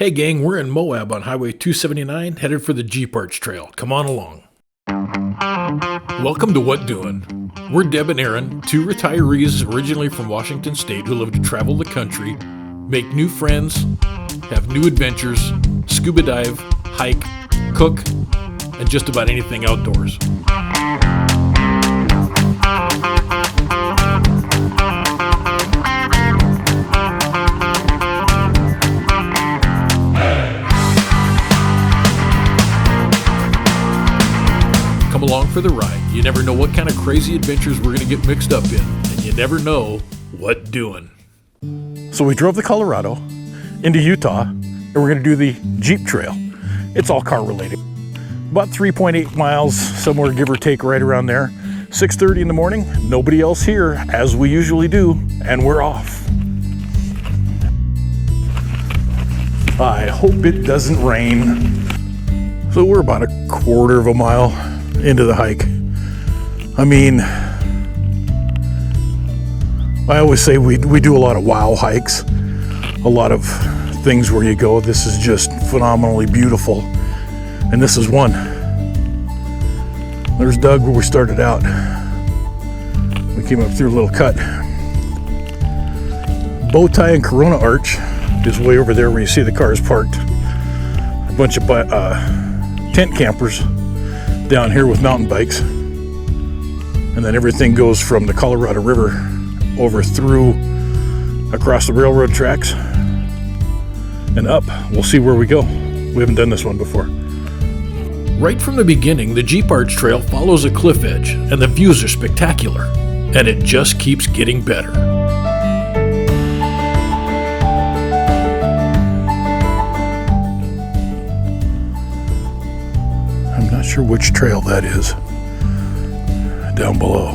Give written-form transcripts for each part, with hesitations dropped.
Hey gang, we're in Moab on Highway 279, headed for the Jeep Arch Trail. Come on along. Welcome to What Doin'. We're Deb and Aaron, two retirees originally from Washington State who love to travel the country, make new friends, have new adventures, scuba dive, hike, cook, and just about anything outdoors. Come along for the ride. You never know what kind of crazy adventures we're going to get mixed up in, and you never know what doing. So we drove to Colorado, into Utah, and we're going to do the Jeep Trail. It's all car related. About 3.8 miles, somewhere give or take right around there. 6:30 in the morning, nobody else here, as we usually do, and we're off. I hope it doesn't rain. So we're about a quarter of a mile into the hike. I mean, I always say we do a lot of wow hikes, a lot of things where you go, this is just phenomenally beautiful, and this is one. There's Doug where we started out. We came up through a little cut. Bowtie and Corona Arch is way over there where you see the cars parked. A bunch of tent campers down here with mountain bikes, and then everything goes from the Colorado River over through across the railroad tracks and up. We'll see where we go. We haven't done this one before. Right from the beginning, the Jeep Arch Trail follows a cliff edge, and the views are spectacular, and it just keeps getting better. Not sure which trail that is down below.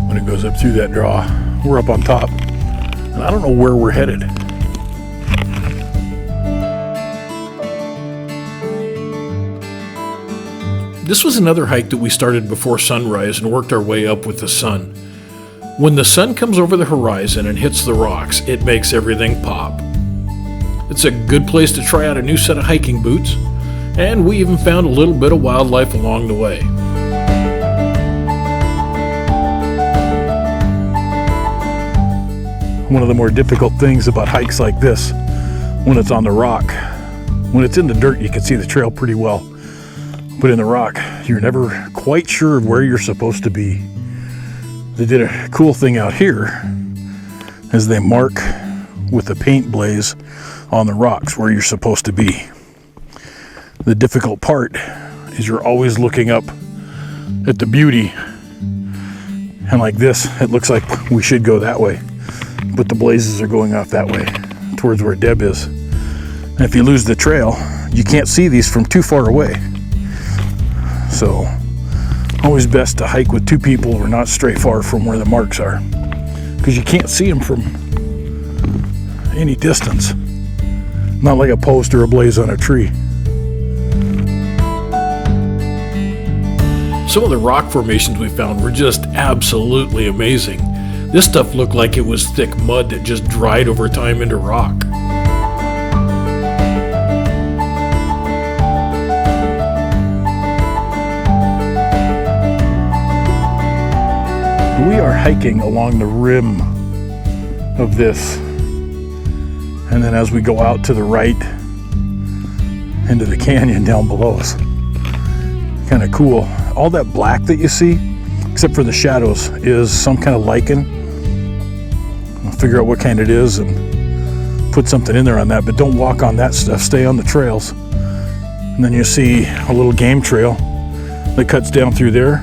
When it goes up through that draw, we're up on top, and I don't know where we're headed. This was another hike that we started before sunrise and worked our way up with the sun. When the sun comes over the horizon and hits the rocks, it makes everything pop. It's a good place to try out a new set of hiking boots, and we even found a little bit of wildlife along the way. One of the more difficult things about hikes like this, when it's on the rock, when it's in the dirt, you can see the trail pretty well. But in the rock, you're never quite sure of where you're supposed to be. They did a cool thing out here, as they mark with a paint blaze on the rocks where you're supposed to be. The difficult part is you're always looking up at the beauty, and like this, it looks like we should go that way, but the blazes are going off that way towards where Deb is. And if you lose the trail, you can't see these from too far away. So always best to hike with two people or not stray far from where the marks are, because you can't see them from any distance. Not like a post or a blaze on a tree. Some of the rock formations we found were just absolutely amazing. This stuff looked like it was thick mud that just dried over time into rock. We are hiking along the rim of this. And then as we go out to the right into the canyon down below us, kind of cool. All that black that you see, except for the shadows, is some kind of lichen. I'll figure out what kind it is and put something in there on that, but don't walk on that stuff. Stay on the trails. And then you see a little game trail that cuts down through there,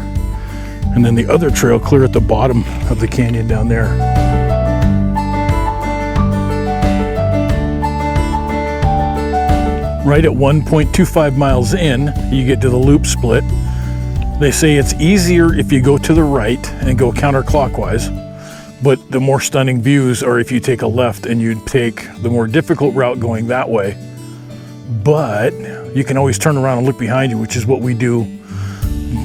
and then the other trail clear at the bottom of the canyon down there. Right at 1.25 miles in, you get to the loop split. They say it's easier if you go to the right and go counterclockwise, but the more stunning views are if you take a left and you take the more difficult route going that way. But you can always turn around and look behind you, which is what we do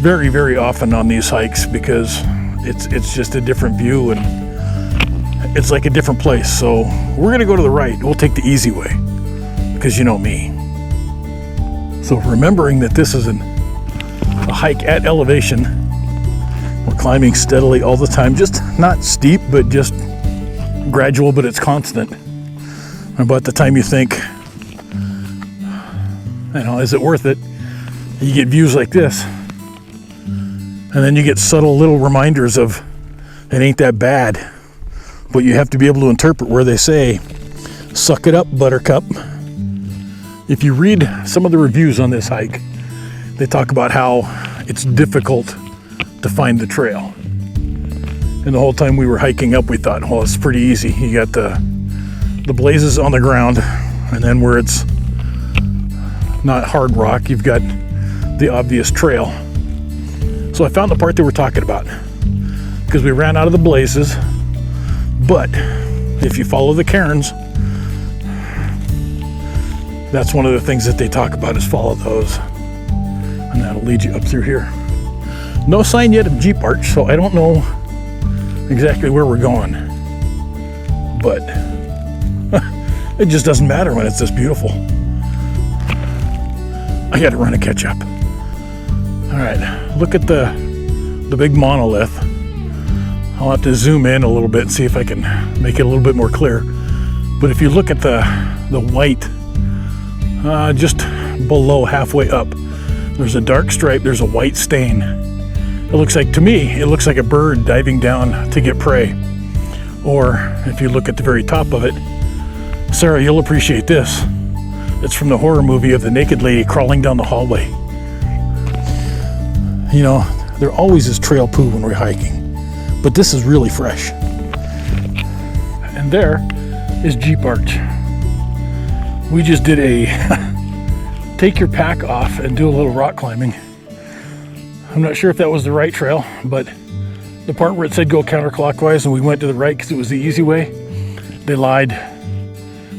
very, very often on these hikes, because it's just a different view, and it's like a different place. So we're gonna go to the right. We'll take the easy way, because you know me. So remembering that this is a hike at elevation, we're climbing steadily all the time, just not steep, but just gradual, but it's constant. About the time you think, is it worth it? You get views like this, and then you get subtle little reminders of it ain't that bad. But you have to be able to interpret where they say, suck it up, buttercup. If you read some of the reviews on this hike, they talk about how it's difficult to find the trail. And the whole time we were hiking up, we thought, well, it's pretty easy. You got the blazes on the ground, and then where it's not hard rock, you've got the obvious trail. So I found the part that we're talking about, because we ran out of the blazes. But if you follow the cairns, that's one of the things that they talk about, is follow those, and that'll lead you up through here. No sign yet of Jeep Arch, so I don't know exactly where we're going, but it just doesn't matter when it's this beautiful. I gotta run and catch up. All right, look at the big monolith. I'll have to zoom in a little bit and see if I can make it a little bit more clear. But if you look at the white, just below, halfway up, there's a dark stripe, there's a white stain. It looks like, to me, it looks like a bird diving down to get prey. Or if you look at the very top of it, Sarah, you'll appreciate this. It's from the horror movie of the naked lady crawling down the hallway. You know, there always is trail poo when we're hiking, but this is really fresh. And there is Jeep Arch. We just did a take your pack off and do a little rock climbing. I'm not sure if that was the right trail, but the part where it said go counterclockwise and we went to the right because it was the easy way, they lied.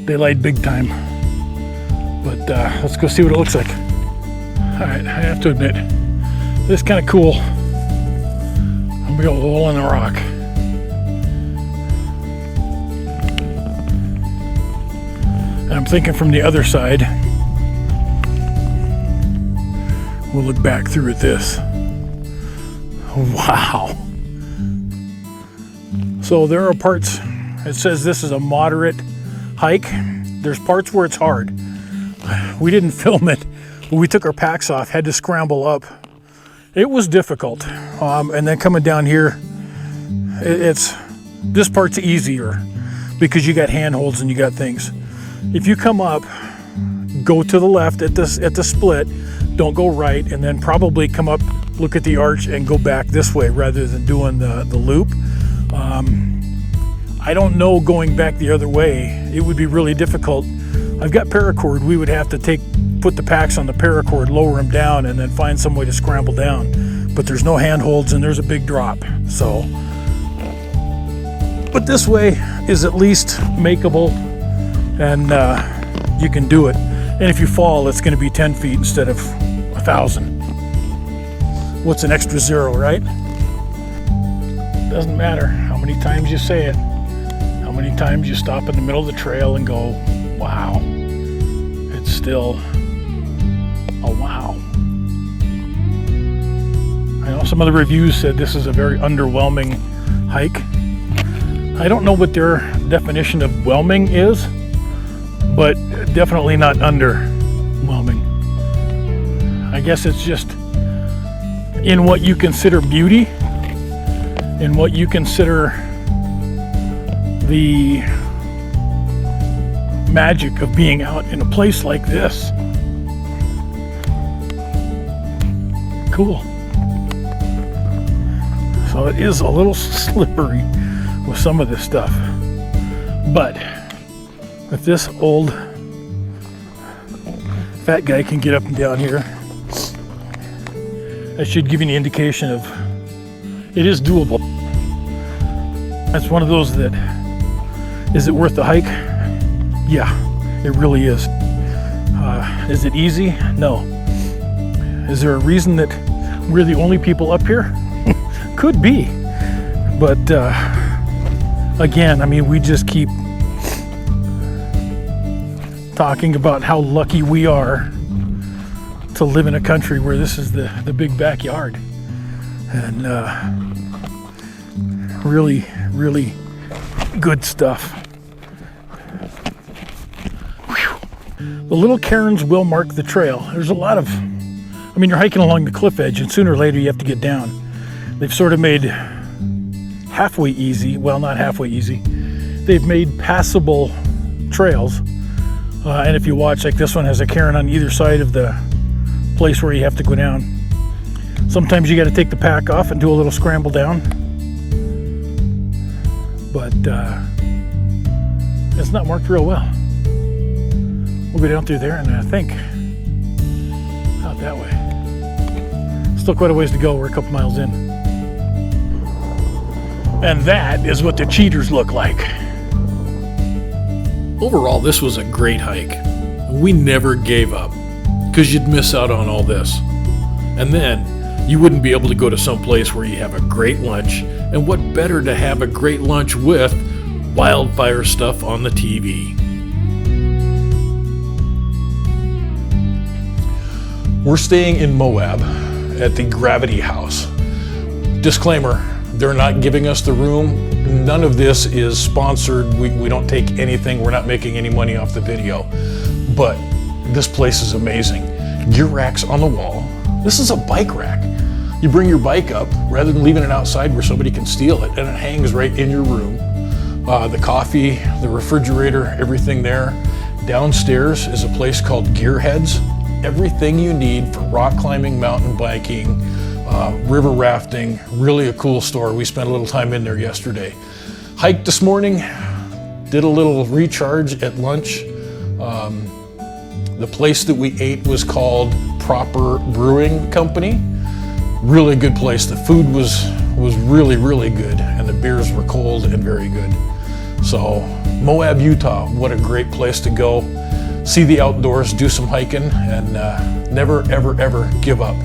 They lied big time. But let's go see what it looks like. All right, I have to admit, this is kind of cool. A big old hole in the rock. And I'm thinking from the other side, we'll look back through at this. Wow. So there are parts, it says this is a moderate hike. There's parts where it's hard. We didn't film it, but we took our packs off, had to scramble up. It was difficult. And then coming down here, this part's easier because you got handholds and you got things. If you come up, go to the left at the split, don't go right, and then probably come up, look at the arch, and go back this way rather than doing the loop. I don't know going back the other way. It would be really difficult. I've got paracord. We would have to put the packs on the paracord, lower them down, and then find some way to scramble down. But there's no handholds and there's a big drop. So, but this way is at least makeable, and you can do it. And if you fall, it's going to be 10 feet instead of 1,000. What's an extra zero, right? Doesn't matter how many times you say it, how many times you stop in the middle of the trail and go, wow. It's still a wow. I know some of the reviews said this is a very underwhelming hike. I don't know what their definition of whelming is, but definitely not underwhelming. I guess it's just in what you consider beauty, in what you consider the magic of being out in a place like this. Cool. So it is a little slippery with some of this stuff, but if this old fat guy can get up and down here, that should give you an indication of it is doable. That's one of those that, is it worth the hike? Yeah, it really is. Is it easy? No. Is there a reason that we're the only people up here? Could be, but again, I mean, we just keep talking about how lucky we are to live in a country where this is the big backyard. And really, really good stuff. Whew. The little cairns will mark the trail. There's a lot of, I mean, you're hiking along the cliff edge, and sooner or later you have to get down. They've sort of made halfway easy, well, not halfway easy, they've made passable trails. And if you watch, like this one has a cairn on either side of the place where you have to go down. Sometimes you got to take the pack off and do a little scramble down. But it's not marked real well. We'll go down through there and I think out that way. Still quite a ways to go. We're a couple miles in. And that is what the cheaters look like. Overall, this was a great hike. We never gave up, because you'd miss out on all this. And then you wouldn't be able to go to some place where you have a great lunch, and what better to have a great lunch with wildfire stuff on the TV. We're staying in Moab at the Gravity House. Disclaimer, they're not giving us the room. None of this is sponsored. We don't take anything. We're not making any money off the video. But this place is amazing. Gear racks on the wall. This is a bike rack. You bring your bike up rather than leaving it outside where somebody can steal it, and it hangs right in your room. The coffee, the refrigerator, everything there. Downstairs is a place called Gearheads. Everything you need for rock climbing, mountain biking, river rafting. Really a cool store. We spent a little time in there yesterday. Hiked this morning, did a little recharge at lunch. The place that we ate was called Proper Brewing Company. Really good place. The food was really, really good, and the beers were cold and very good. So Moab, Utah, what a great place to go. See the outdoors, do some hiking, and never, ever, ever give up.